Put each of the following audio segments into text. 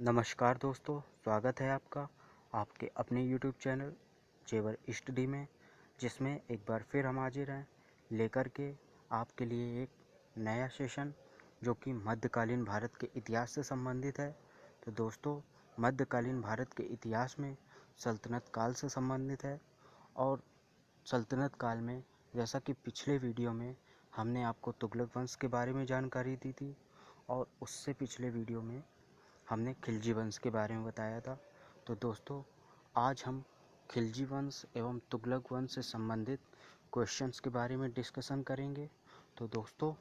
नमस्कार दोस्तों, स्वागत है आपका आपके अपने YouTube चैनल जेवर स्टडी में, जिसमें एक बार फिर हम हाजिर हैं लेकर के आपके लिए एक नया सेशन जो कि मध्यकालीन भारत के इतिहास से संबंधित है। तो दोस्तों, मध्यकालीन भारत के इतिहास में सल्तनत काल से संबंधित है और सल्तनत काल में जैसा कि पिछले वीडियो में हमने आपको तुगलक वंश के बारे में जानकारी दी थी और उससे पिछले वीडियो में हमने खिलजी वंश के बारे में बताया था। तो दोस्तों, आज हम खिलजी वंश एवं तुगलक वंश से संबंधित क्वेश्चंस के बारे में डिस्कशन करेंगे। तो दोस्तों,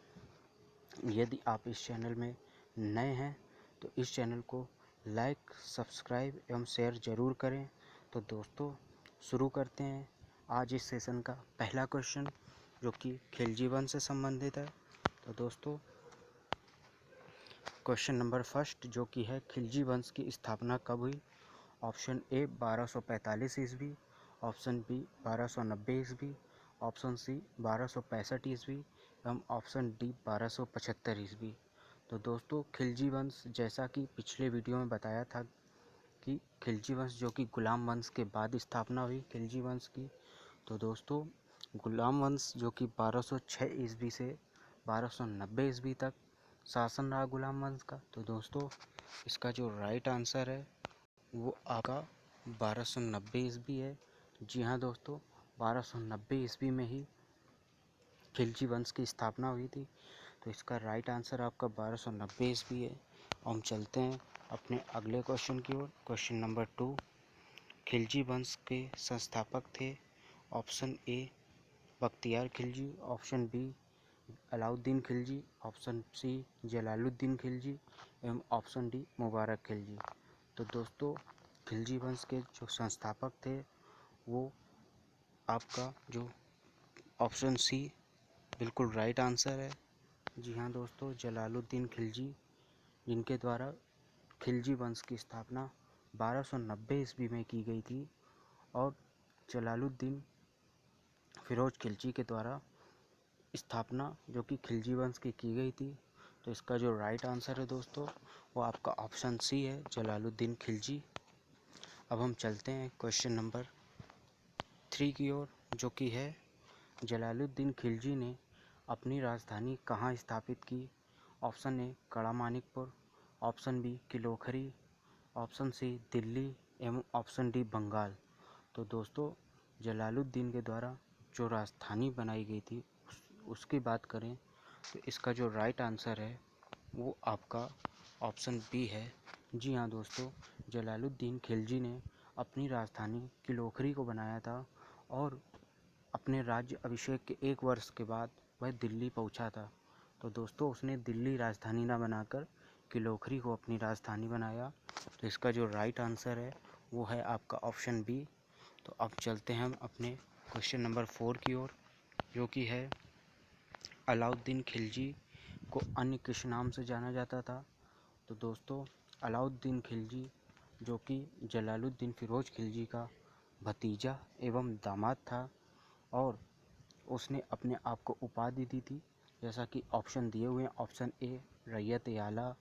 यदि आप इस चैनल में नए हैं तो इस चैनल को लाइक, सब्सक्राइब एवं शेयर ज़रूर करें। तो दोस्तों, शुरू करते हैं आज इस सेशन का पहला क्वेश्चन जो कि खिलजी वंश से संबंधित है। तो दोस्तों, क्वेश्चन नंबर फर्स्ट जो कि है, खिलजी वंश की स्थापना कब हुई? ऑप्शन ए 1245 ईस्वी, ऑप्शन बी 1290 ईस्वी, ऑप्शन सी 1265 ईस्वी एवं ऑप्शन डी 1275 ईस्वी। तो दोस्तों, खिलजी वंश जैसा कि पिछले वीडियो में बताया था कि खिलजी वंश जो कि गुलाम वंश के बाद स्थापना हुई खिलजी वंश की। तो दोस्तों, गुलाम वंश जो कि 1206 ईस्वी से 1290 ईस्वी तक शासन रहा गुलाम वंश का। तो दोस्तों, इसका जो राइट आंसर है वो आपका 1290 ईस्वी है। जी हाँ दोस्तों, 1290 ईस्वी में ही खिलजी वंश की स्थापना हुई थी। तो इसका राइट आंसर आपका 1290 ईस्वी है। हम चलते हैं अपने अगले क्वेश्चन की ओर। क्वेश्चन नंबर 2, खिलजी वंश के संस्थापक थे? Option A Bakhtiyar Khilji, option B Alauddin Khilji, option C Jalaluddin Khilji एवं ऑप्शन डी मुबारक खिलजी। तो दोस्तों, खिलजी वंश के जो संस्थापक थे वो आपका जो ऑप्शन सी बिल्कुल राइट आंसर है। जी हाँ दोस्तों, जलालुद्दीन खिलजी, जिनके द्वारा खिलजी वंश की स्थापना 1290 ईस्वी में की गई थी और जलालुद्दीन फिरोज खिलजी के द्वारा स्थापना जो कि खिलजी वंश की गई थी। तो इसका जो राइट आंसर है दोस्तों वो आपका ऑप्शन सी है, जलालुद्दीन खिलजी। अब हम चलते हैं क्वेश्चन नंबर 3 की ओर जो कि है, जलालुद्दीन खिलजी ने अपनी राजधानी कहाँ स्थापित की? Option A Kara Manikpur, option B Kilokhari, option C Delhi एवं ऑप्शन डी बंगाल। तो दोस्तों, जलालुद्दीन के द्वारा जो राजधानी बनाई गई थी उसकी बात करें तो इसका जो राइट आंसर है वो आपका ऑप्शन बी है। जी हाँ दोस्तों, जलालुद्दीन खिलजी ने अपनी राजधानी किलोखरी को बनाया था और अपने राज्य अभिषेक के 1 वर्ष के बाद वह दिल्ली पहुंचा था। तो दोस्तों, उसने दिल्ली राजधानी ना बनाकर किलोखरी को अपनी राजधानी बनाया। तो इसका जो राइट आंसर है वो है आपका ऑप्शन बी। तो अब चलते हैं हम अपने क्वेश्चन नंबर 4 की ओर जो कि है, अलाउद्दीन खिलजी को अन्य किस नाम से जाना जाता था? तो दोस्तों, अलाउद्दीन खिलजी जो कि जलालुद्दीन फिरोज खिलजी का भतीजा एवं दामाद था और उसने अपने आप को उपाधि दी थी जैसा कि ऑप्शन दिए हुए हैं। ऑप्शन ए रैयत आला,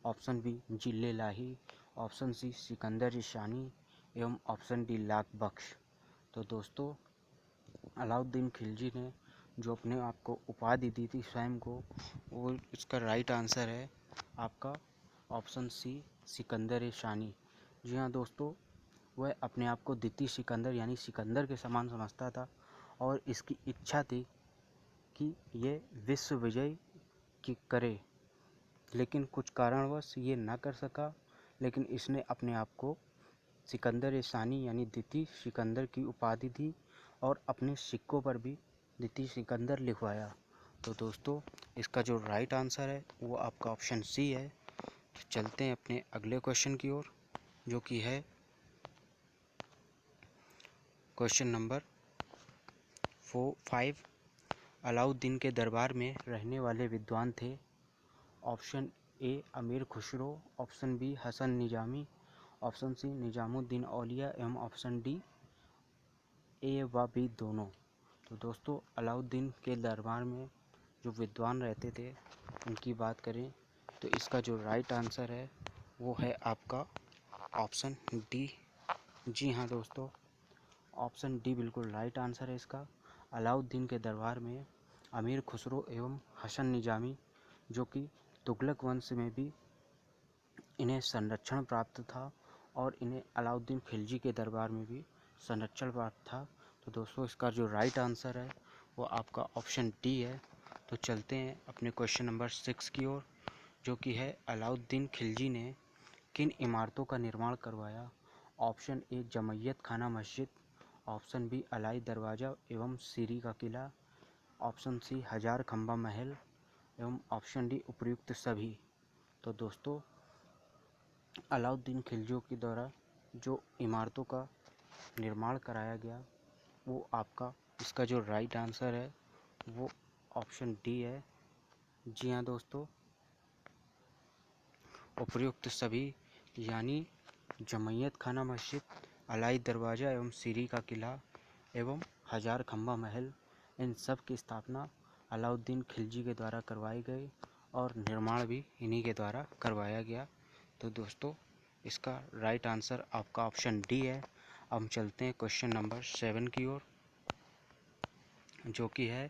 ऑप्शन बी जिले लाही, ऑप्शन सी सिकंदर ईशानी एवं ऑप्शन डी लाख बख्श। तो दोस्तों, अलाउद्दीन खिलजी ने जो अपने आप को उपाधि दी थी स्वयं को, वो इसका राइट आंसर है आपका ऑप्शन सी सिकंदर ए शानी। जी हाँ दोस्तों, वह अपने आप को द्वितीय सिकंदर यानी सिकंदर के समान समझता था और इसकी इच्छा थी कि ये विश्व विजय की करे, लेकिन कुछ कारणवश ये ना कर सका। लेकिन इसने अपने आप को सिकंदर ए शानी यानी द्वितीय सिकंदर की उपाधि दी और अपने सिक्कों पर भी द्वितीय सिकंदर लिखवाया। तो दोस्तों, इसका जो राइट आंसर है वो आपका ऑप्शन सी है। तो चलते हैं अपने अगले क्वेश्चन की ओर जो कि है क्वेश्चन नंबर 5, अलाउद्दीन के दरबार में रहने वाले विद्वान थे? Option A Amir Khusro, option B Hasan Nizami, option C Nizamuddin Auliya एवं ऑप्शन डी ए व बी दोनों। तो दोस्तों, अलाउद्दीन के दरबार में जो विद्वान रहते थे उनकी बात करें तो इसका जो राइट आंसर है वो है आपका ऑप्शन डी। जी हाँ दोस्तों, ऑप्शन डी बिल्कुल राइट आंसर है इसका। अलाउद्दीन के दरबार में अमीर खुसरो एवं हसन निजामी, जो कि तुगलक वंश में भी इन्हें संरक्षण प्राप्त था और इन्हें अलाउद्दीन खिलजी के दरबार में भी संरक्षण प्राप्त था। तो दोस्तों इसका जो राइट आंसर है वो आपका ऑप्शन डी है। तो चलते हैं अपने क्वेश्चन नंबर 6 की ओर, जो कि है अलाउद्दीन खिलजी ने किन इमारतों का निर्माण करवाया। ऑप्शन ए जमैयत खाना मस्जिद, ऑप्शन बी अलाई दरवाज़ा एवं सीरी का किला, ऑप्शन सी हजार खंबा महल एवं ऑप्शन डी उपयुक्त सभी। तो दोस्तों अलाउद्दीन खिलजी के द्वारा जो इमारतों का निर्माण कराया गया वो आपका, इसका जो राइट आंसर है वो ऑप्शन डी है। जी हाँ दोस्तों, उपयुक्त सभी यानी जमैयत खाना मस्जिद, अलाई दरवाज़ा एवं सीरी का किला एवं हजार खंबा महल, इन सब की स्थापना अलाउद्दीन खिलजी के द्वारा करवाई गई और निर्माण भी इन्हीं के द्वारा करवाया गया। तो दोस्तों इसका राइट आंसर आपका ऑप्शन डी है। अब हम चलते हैं क्वेश्चन नंबर 7 की ओर, जो कि है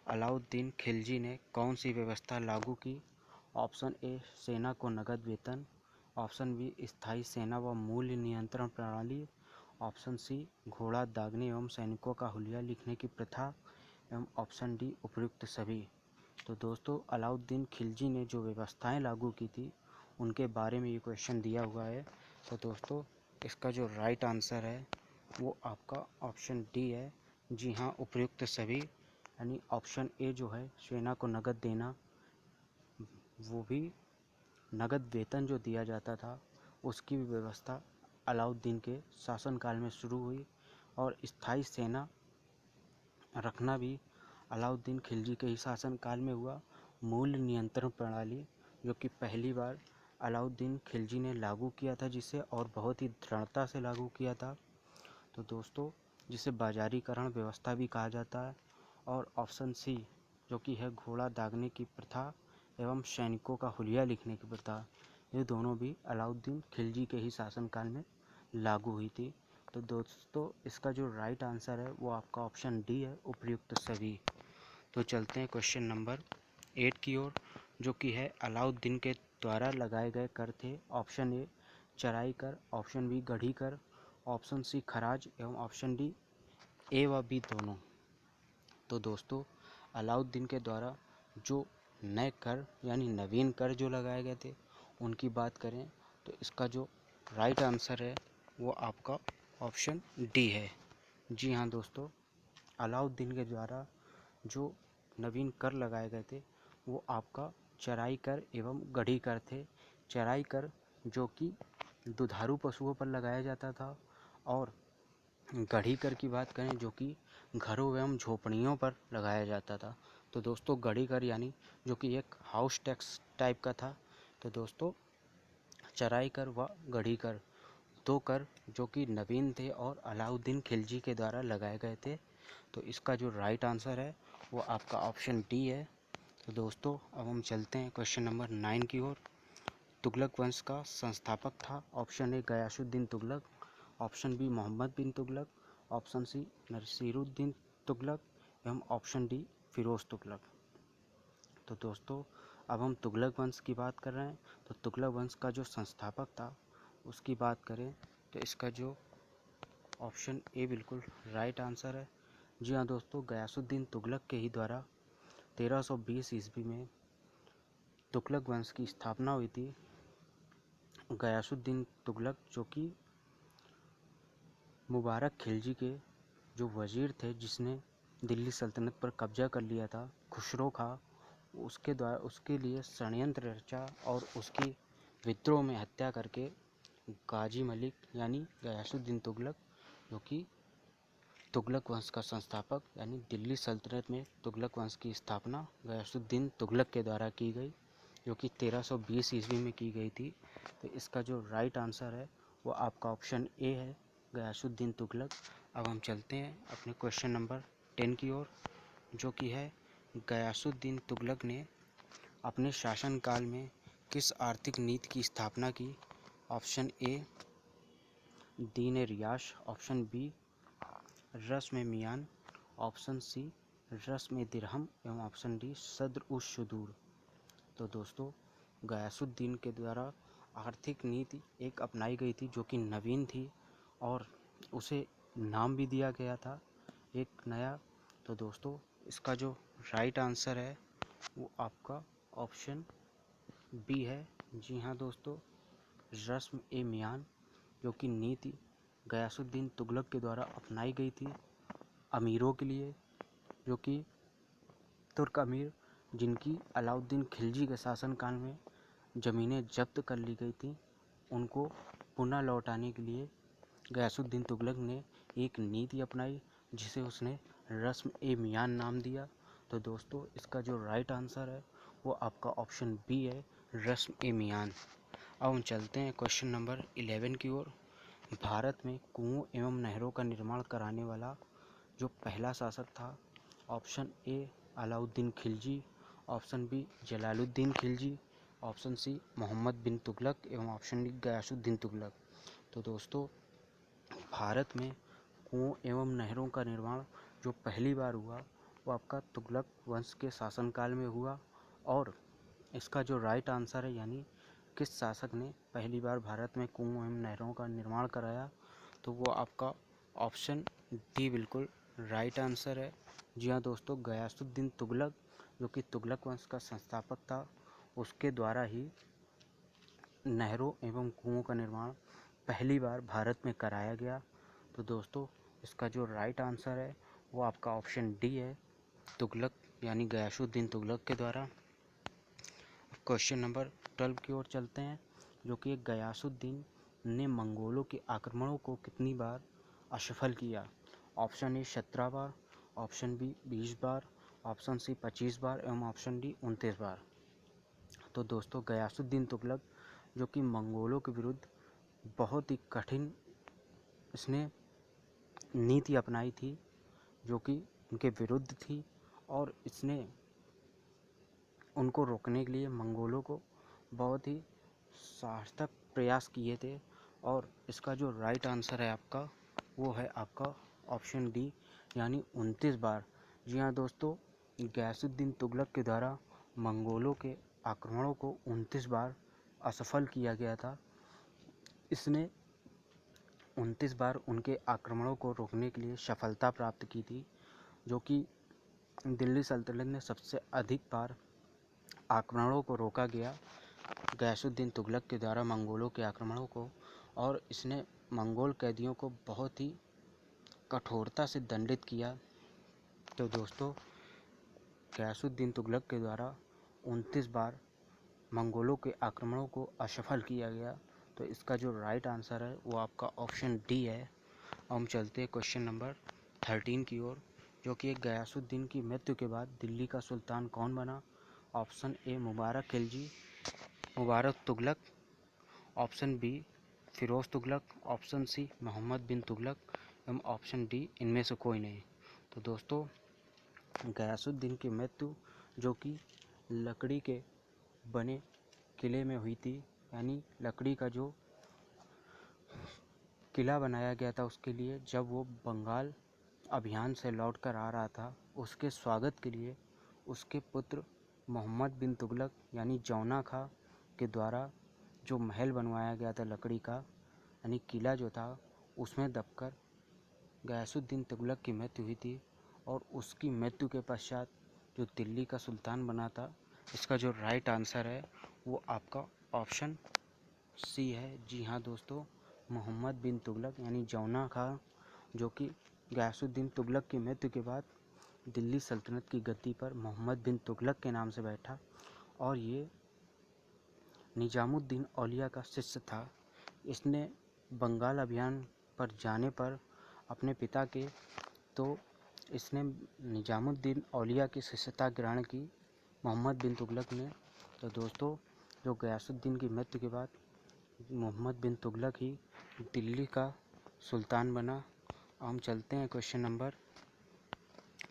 अलाउद्दीन खिलजी ने कौन सी व्यवस्था लागू की। ऑप्शन ए सेना को नगद वेतन, ऑप्शन बी स्थायी सेना व मूल्य नियंत्रण प्रणाली, ऑप्शन सी घोड़ा दागने एवं सैनिकों का हुलिया लिखने की प्रथा एवं ऑप्शन डी उपयुक्त सभी। तो दोस्तों अलाउद्दीन खिलजी ने जो व्यवस्थाएं लागू की थी उनके बारे में ये क्वेश्चन दिया हुआ है। तो दोस्तों इसका जो राइट आंसर है वो आपका ऑप्शन डी है। जी हाँ, उपयुक्त सभी यानी ऑप्शन ए जो है सेना को नगद देना, वो भी नगद वेतन जो दिया जाता था उसकी भी व्यवस्था अलाउद्दीन के शासनकाल में शुरू हुई और स्थायी सेना रखना भी अलाउद्दीन खिलजी के ही शासनकाल में हुआ। मूल्य नियंत्रण प्रणाली जो कि पहली बार अलाउद्दीन खिलजी ने लागू किया था जिसे, और बहुत ही दृढ़ता से लागू किया था। तो दोस्तों जिसे बाजारीकरण व्यवस्था भी कहा जाता है। और ऑप्शन सी जो कि है घोड़ा दागने की प्रथा एवं सैनिकों का हुलिया लिखने की प्रथा, ये दोनों भी अलाउद्दीन खिलजी के ही शासनकाल में लागू हुई थी। तो दोस्तों इसका जो राइट आंसर है वो आपका ऑप्शन डी है, उपयुक्त सभी। तो चलते हैं क्वेश्चन नंबर 8 की ओर, जो कि है अलाउद्दीन के द्वारा लगाए गए कर थे। ऑप्शन ए चराई कर, ऑप्शन बी गढ़ी कर, ऑप्शन सी खराज एवं ऑप्शन डी ए व बी दोनों। तो दोस्तों अलाउद्दीन के द्वारा जो नए कर यानी नवीन कर जो लगाए गए थे उनकी बात करें तो इसका जो राइट आंसर है वो आपका ऑप्शन डी है। जी हाँ दोस्तों, अलाउद्दीन के द्वारा जो नवीन कर लगाए गए थे वो आपका चराई कर एवं गढ़ी कर थे। चराई कर जो कि दुधारू पशुओं पर लगाया जाता था और गढ़ी कर की बात करें जो कि घरों एवं झोपड़ियों पर लगाया जाता था। तो दोस्तों गढ़ी कर यानी जो कि एक हाउस टैक्स टाइप का था। तो दोस्तों चराई कर व गढ़ी कर दो कर जो कि नवीन थे और अलाउद्दीन खिलजी के द्वारा लगाए गए थे। तो इसका जो राइट आंसर है वो आपका ऑप्शन डी है। तो दोस्तों अब हम चलते हैं क्वेश्चन नंबर 9 की ओर। तुगलक वंश का संस्थापक था। Option A Ghiyasuddin Tughlaq, option B Mohammad bin Tughlaq, option C Nasiruddin Tughlaq एवं ऑप्शन डी फिरोज़ तुगलक। तो दोस्तों अब हम तुगलक वंश की बात कर रहे हैं। तो तुगलक वंश का जो संस्थापक था उसकी बात करें तो इसका जो ऑप्शन ए बिल्कुल राइट आंसर है। जी हाँ दोस्तों, गयासुद्दीन तुगलक के ही द्वारा 1320 ईस्वी में तुगलक वंश की स्थापना हुई थी। गयासुद्दीन तुगलक जो कि मुबारक खिलजी के जो वजीर थे जिसने दिल्ली सल्तनत पर कब्जा कर लिया था, खुसरो खां, उसके लिए षड्यंत्र रचा और उसकी विद्रोह में हत्या करके गाजी मलिक यानी गयासुद्दीन तुगलक जो कि तुगलक वंश का संस्थापक यानी दिल्ली सल्तनत में तुगलक वंश की स्थापना गयासुद्दीन तुगलक के द्वारा की गई जो कि 1320 ईस्वी में की गई थी। तो इसका जो राइट आंसर है वो आपका ऑप्शन ए है, गयासुद्दीन तुगलक। अब हम चलते हैं अपने क्वेश्चन नंबर 10 की ओर, जो कि है गयासुद्दीन तुगलक ने अपने शासनकाल में किस आर्थिक नीति की स्थापना की? ऑप्शन ए दीन रियाश, ऑप्शन बी रस्म मियान, ऑप्शन सी रस्म दिरहम एवं ऑप्शन डी सद्र उश शुदूर। तो दोस्तों गयासुद्दीन के द्वारा आर्थिक नीति एक अपनाई गई थी जो कि नवीन थी और उसे नाम भी दिया गया था एक नया। तो दोस्तों इसका जो राइट आंसर है वो आपका ऑप्शन बी है। जी हाँ दोस्तों, रस्म ए मियान जो कि नीति गयासुद्दीन तुगलक के द्वारा अपनाई गई थी अमीरों के लिए, जो कि तुर्क अमीर जिनकी अलाउद्दीन खिलजी के शासनकाल में ज़मीनें जब्त कर ली गई थी, उनको पुनः लौटाने के लिए गयासुद्दीन तुगलक ने एक नीति अपनाई जिसे उसने रस्म ए मियान नाम दिया। तो दोस्तों इसका जो राइट आंसर है वो आपका ऑप्शन बी है, रस्म ए मियान। अब हम चलते हैं क्वेश्चन नंबर 11 की ओर। भारत में कुओं एवं नहरों का निर्माण कराने वाला जो पहला शासक था, option A Alauddin Khilji, option B Jalaluddin Khilji, option C Mohammad bin Tughlaq एवं ऑप्शन डी गयासुद्दीन तुगलक। तो दोस्तों भारत में कुओं एवं नहरों का निर्माण जो पहली बार हुआ वो आपका तुगलक वंश के शासनकाल में हुआ। और इसका जो राइट आंसर है यानी किस शासक ने पहली बार भारत में कुओं एवं नहरों का निर्माण कराया, तो वो आपका ऑप्शन डी बिल्कुल राइट आंसर है। जी हाँ दोस्तों, गयासुद्दीन तुगलक जो कि तुगलक वंश का संस्थापक था, उसके द्वारा ही नहरों एवं कुओं का निर्माण पहली बार भारत में कराया गया। तो दोस्तों इसका जो राइट आंसर है वो आपका ऑप्शन डी है, तुगलक यानी गयासुद्दीन तुगलक के द्वारा। क्वेश्चन नंबर 12 की ओर चलते हैं, जो कि गयासुद्दीन ने मंगोलों के आक्रमणों को कितनी बार असफल किया? ऑप्शन ए 17 बार, ऑप्शन बी 20 बार, ऑप्शन सी 25 बार एवं ऑप्शन डी 29 बार। तो दोस्तों गयासुद्दीन तुगलक जो कि मंगोलों के विरुद्ध बहुत ही कठिन इसने नीति अपनाई थी जो कि उनके विरुद्ध थी, और इसने उनको रोकने के लिए मंगोलों को बहुत ही सार्थक प्रयास किए थे। और इसका जो राइट आंसर है आपका वो है आपका ऑप्शन डी यानी 29 बार। जी हाँ दोस्तों, गयासुद्दीन तुगलक के द्वारा मंगोलों के आक्रमणों को 29 बार असफल किया गया था। इसने 29 बार उनके आक्रमणों को रोकने के लिए सफलता प्राप्त की थी, जो कि दिल्ली सल्तनत में सबसे अधिक बार आक्रमणों को रोका गया गयासुद्दीन तुगलक के द्वारा मंगोलों के आक्रमणों को। और इसने मंगोल कैदियों को बहुत ही कठोरता से दंडित किया। तो दोस्तों गयासुद्दीन तुगलक के द्वारा 29 बार मंगोलों के आक्रमणों को असफल किया गया। तो इसका जो राइट आंसर है वो आपका ऑप्शन डी है। हम चलते हैं क्वेश्चन नंबर 13 की ओर, जो कि गयासुद्दीन की मृत्यु के बाद दिल्ली का सुल्तान कौन बना? Option A Mubarak Khilji, Mubarak Tughlaq, option B Firoz Tughlaq, option C Mohammad bin Tughlaq एवं ऑप्शन डी इनमें से कोई नहीं। तो दोस्तों गयासुद्दीन की मृत्यु जो कि लकड़ी के बने किले में हुई थी, यानी लकड़ी का जो किला बनाया गया था उसके लिए, जब वो बंगाल अभियान से लौटकर आ रहा था, उसके स्वागत के लिए उसके पुत्र मोहम्मद बिन तुगलक यानी जौना खां के द्वारा जो महल बनवाया गया था लकड़ी का, यानी किला जो था, उसमें दबकर गयासुद्दीन तुगलक की मृत्यु हुई थी। और उसकी मृत्यु के पश्चात जो दिल्ली का सुल्तान बना था, इसका जो राइट आंसर है वो आपका ऑप्शन सी है। जी हाँ दोस्तों, मोहम्मद बिन तुगलक यानी जौना खां जो कि गयासुद्दीन तुगलक की मृत्यु के बाद दिल्ली सल्तनत की गद्दी पर मोहम्मद बिन तुगलक के नाम से बैठा, और ये निजामुद्दीन औलिया का शिष्य था। इसने बंगाल अभियान पर जाने पर अपने पिता के, तो इसने निजामुद्दीन औलिया की शिष्यता ग्रहण की मोहम्मद बिन तुगलक ने। तो दोस्तों जो गयासुद्दीन की मृत्यु के बाद मोहम्मद बिन तुगलक ही दिल्ली का सुल्तान बना। हम चलते हैं क्वेश्चन नंबर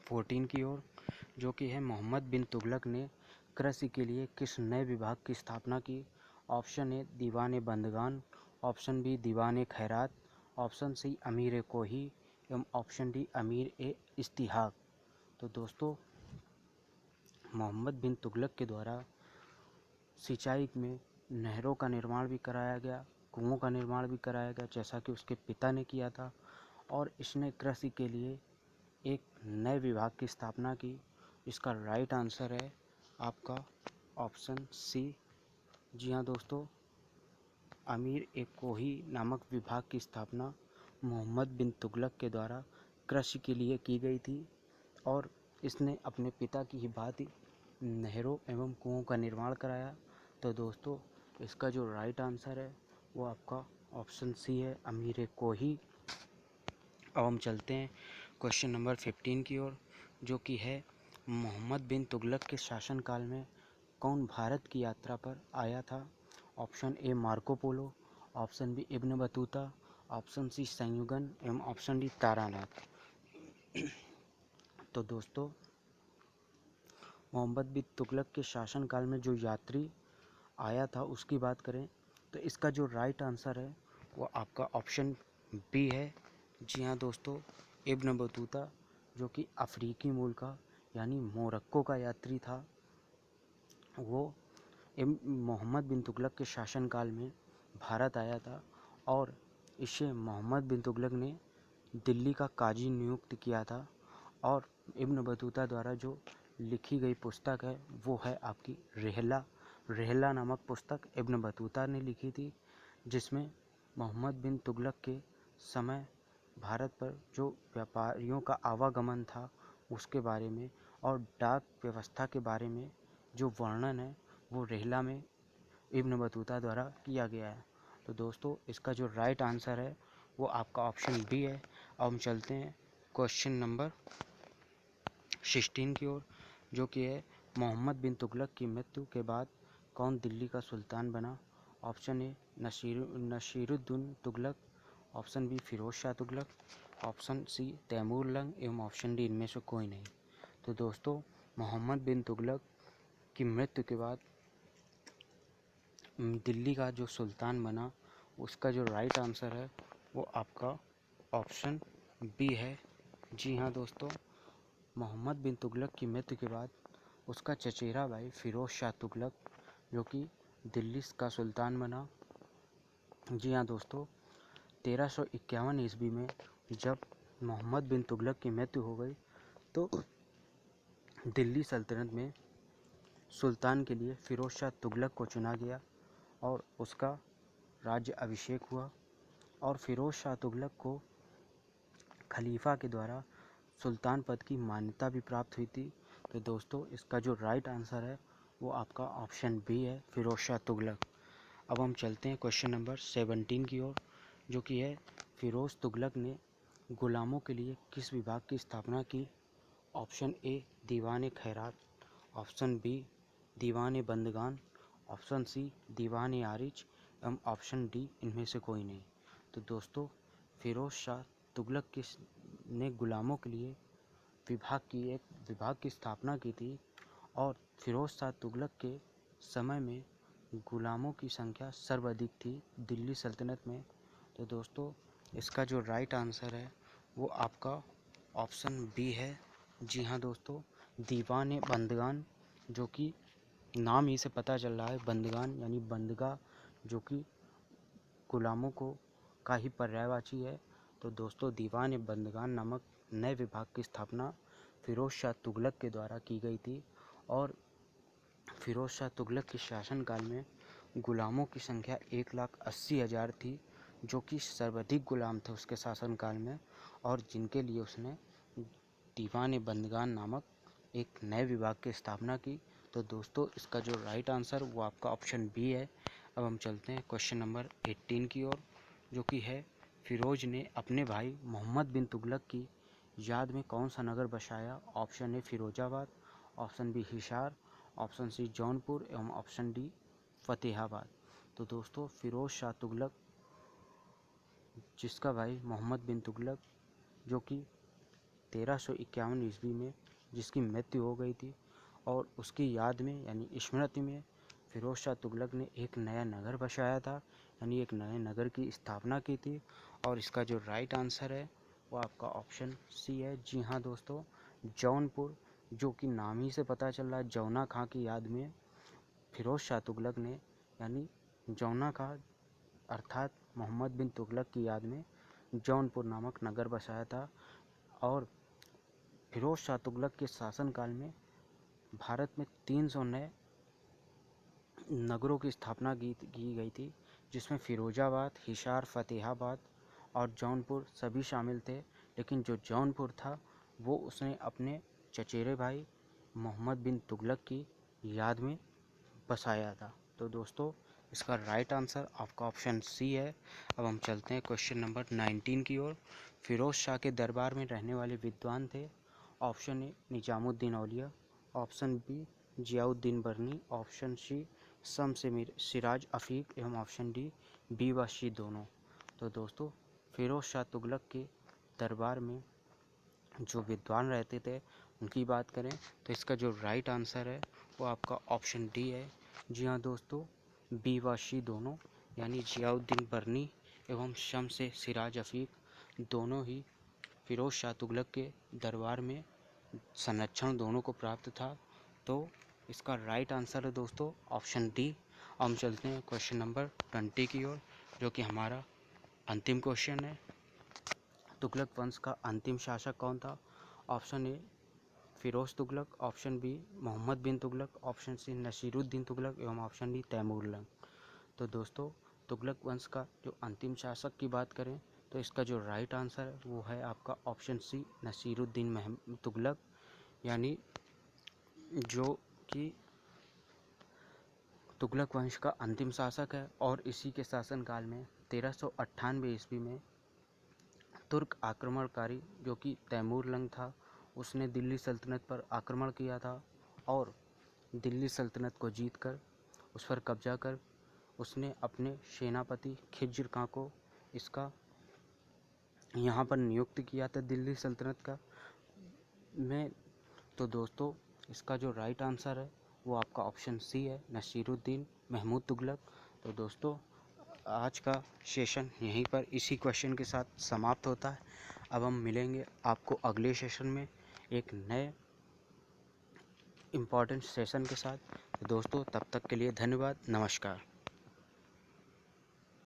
14 की ओर, जो कि है मोहम्मद बिन तुगलक ने कृषि के लिए किस नए विभाग की स्थापना की? Option A Diwan Bandagan, option B Diwan Khairat, option सी अमीर कोही एवं ऑप्शन डी अमीर ए इस्तिहाक। तो दोस्तों, मोहम्मद बिन तुगलक के द्वारा सिंचाई में नहरों का निर्माण भी कराया गया, कुओं का निर्माण भी कराया गया, जैसा कि उसके पिता ने किया था। और इसने कृषि के लिए एक नए विभाग की स्थापना की। इसका राइट आंसर है आपका ऑप्शन सी। जी हाँ दोस्तों, अमीर ए कोही नामक विभाग की स्थापना मोहम्मद बिन तुगलक के द्वारा कृषि के लिए की गई थी। और इसने अपने पिता की ही भांति नहरों एवं कुओं का निर्माण कराया। तो दोस्तों, इसका जो राइट आंसर है वो आपका ऑप्शन सी है, अमीर कोही। अब हम चलते हैं क्वेश्चन नंबर 15 की ओर, जो कि है मोहम्मद बिन तुगलक के शासनकाल में कौन भारत की यात्रा पर आया था? Option A Marco Polo, option B Ibn Battuta, option C संयुगन एवं ऑप्शन डी तारानाथ। तो दोस्तों, मोहम्मद बिन तुगलक के शासनकाल में जो यात्री आया था उसकी बात करें तो इसका जो राइट आंसर है वो आपका ऑप्शन बी है। जी हाँ दोस्तों, इब्न बतूता, जो कि अफ्रीकी मूल का यानी मोरक्को का यात्री था, वो मोहम्मद बिन तुगलक के शासनकाल में भारत आया था। और इसे मोहम्मद बिन तुगलक ने दिल्ली का काजी नियुक्त किया था। और इब्न बतूता द्वारा जो लिखी गई पुस्तक है वो है आपकी रेहला नामक पुस्तक इब्न बतूता ने लिखी थी, जिसमें मोहम्मद बिन तुगलक के समय भारत पर जो व्यापारियों का आवागमन था उसके बारे में और डाक व्यवस्था के बारे में जो वर्णन है वो रेहला में इब्न बतूता द्वारा किया गया है। तो दोस्तों, इसका जो राइट आंसर है वो आपका ऑप्शन बी है। अब हम चलते हैं क्वेश्चन नंबर 16 की ओर, जो कि है मोहम्मद बिन तुगलक की मृत्यु के बाद कौन दिल्ली का सुल्तान बना? Option A Nasiruddin Tughlaq, option B Firoz Shah Tughlaq, option C Timur Lang एवं ऑप्शन डी इनमें से कोई नहीं। तो दोस्तों, मोहम्मद बिन तुगलक की मृत्यु के बाद दिल्ली का जो सुल्तान बना उसका जो राइट आंसर है वो आपका ऑप्शन बी है। जी हाँ दोस्तों, मोहम्मद बिन तुगलक की मृत्यु के बाद उसका चचेरा भाई फिरोज शाह तुगलक, जो कि दिल्ली का सुल्तान बना। जी हाँ दोस्तों, 1351 ईस्वी में जब मोहम्मद बिन तुगलक की मृत्यु हो गई तो दिल्ली सल्तनत में सुल्तान के लिए फिरोज शाह तुगलक को चुना गया और उसका राज्य अभिषेक हुआ। और फिरोज शाह तुगलक को खलीफा के द्वारा सुल्तान पद की मान्यता भी प्राप्त हुई थी। तो दोस्तों, इसका जो राइट आंसर है वो आपका ऑप्शन बी है, फिरोज शाह तुगलक। अब हम चलते हैं क्वेश्चन नंबर 17 की ओर, जो कि है फिरोज तुगलक ने गुलामों के लिए किस विभाग की स्थापना की? Option A Diwan Khairat, option B Diwan Bandagan, option C दीवान आरिच एवं ऑप्शन डी इनमें से कोई नहीं। तो दोस्तों, फिरोज शाह तुगलक ने गुलामों के लिए एक विभाग की स्थापना की थी। और फिरोज शाह तुगलक के समय में गुलामों की संख्या सर्वाधिक थी दिल्ली सल्तनत में। तो दोस्तों, इसका जो राइट आंसर है वो आपका ऑप्शन बी है। जी हाँ दोस्तों, दीवान बंदगान, जो कि नाम ही से पता चल रहा है, बंदगान यानी बंदगा, जो कि गुलामों को का ही पर्यायवाची है। तो दोस्तों, दीवान बंदगान नामक नए विभाग की स्थापना फिरोज शाह तुगलक के द्वारा की गई थी। और फिरोज शाह तुगलक के शासनकाल में गुलामों की संख्या 1,80,000 थी, जो कि सर्वाधिक गुलाम थे उसके शासनकाल में, और जिनके लिए उसने दीवान बंदगान नामक एक नए विभाग की स्थापना की। तो दोस्तों, इसका जो राइट आंसर वो आपका ऑप्शन बी है। अब हम चलते हैं क्वेश्चन नंबर 18 की ओर, जो कि है फिरोज ने अपने भाई मोहम्मद बिन तुगलक की याद में कौन सा नगर बसाया? Option A Firozabad, option B Hisar, option C Jaunpur एवं ऑप्शन डी फतेहाबाद। तो दोस्तों, फिरोज शाह तुगलक, जिसका भाई मोहम्मद बिन तुगलक, जो कि 1351 ईस्वी में जिसकी मृत्यु हो गई थी, और उसकी याद में यानी स्मृति में फिरोज शाह तुगलक ने एक नया नगर बसाया था, यानी एक नए नगर की स्थापना की थी। और इसका जो राइट आंसर है वो आपका ऑप्शन सी है। जी हाँ दोस्तों, जौनपुर, जो कि नाम ही से पता चल रहा है, जौना खां की याद में फिरोज शाह तुगलक ने यानी जौना खां अर्थात मोहम्मद बिन तुगलक की याद में जौनपुर नामक नगर बसाया था। और फिरोज शाह तुगलक के शासनकाल में भारत में 300 नए नगरों की स्थापना की गई थी, जिसमें फिरोजाबाद, हिसार, फतेहाबाद और जौनपुर सभी शामिल थे। लेकिन जो जौनपुर था वो उसने अपने चचेरे भाई मोहम्मद बिन तुगलक की याद में बसाया था। तो दोस्तों इसका राइट आंसर आपका ऑप्शन सी है। अब हम चलते हैं क्वेश्चन नंबर 19 की ओर। फिरोज शाह के दरबार में रहने वाले विद्वान थे। Option A Nizamuddin Auliya, option B Ziauddin Barani, option C Shams Siraj Afif एवं ऑप्शन डी बी व सी दोनों। तो दोस्तों फिरोज शाह तुगलक के दरबार में जो विद्वान रहते थे उनकी बात करें तो इसका जो राइट आंसर है वो आपका ऑप्शन डी है। जी हाँ दोस्तों, बी व सी दोनों, यानी जियाउद्दीन बर्नी एवं शम्स सिराज अफीक दोनों ही फिरोज शाह तुगलक के दरबार में संरक्षण दोनों को प्राप्त था। तो इसका राइट आंसर है दोस्तों ऑप्शन डी। हम चलते हैं क्वेश्चन नंबर 20 की ओर, जो कि हमारा अंतिम क्वेश्चन है। तुगलक वंश का अंतिम शासक कौन था? Option A Firoz Tughlaq, option B Mohammad bin Tughlaq, option C Nasiruddin Tughlaq एवं ऑप्शन डी तैमूर लंग। तो दोस्तों तुगलक वंश का जो अंतिम शासक की बात करें तो इसका जो राइट आंसर है वो है आपका ऑप्शन सी नसीरुद्दीन तुगलक, यानी जो कि तुगलक वंश का अंतिम शासक है। और इसी के शासनकाल में 1398 ईस्वी में तुर्क आक्रमणकारी जो कि तैमूर लंग था, उसने दिल्ली सल्तनत पर आक्रमण किया था और दिल्ली सल्तनत को जीतकर उस पर कब्जा कर उसने अपने सेनापति खिज्र खां को इसका यहाँ पर नियुक्त किया था दिल्ली सल्तनत का में। तो दोस्तों इसका जो राइट आंसर है वो आपका ऑप्शन सी है, नसीरुद्दीन महमूद तुगलक। तो दोस्तों आज का सेशन यहीं पर इसी क्वेश्चन के साथ समाप्त होता है। अब हम मिलेंगे आपको अगले सेशन में एक नए इम्पॉर्टेंट सेशन के साथ। तो दोस्तों तब तक के लिए धन्यवाद, नमस्कार।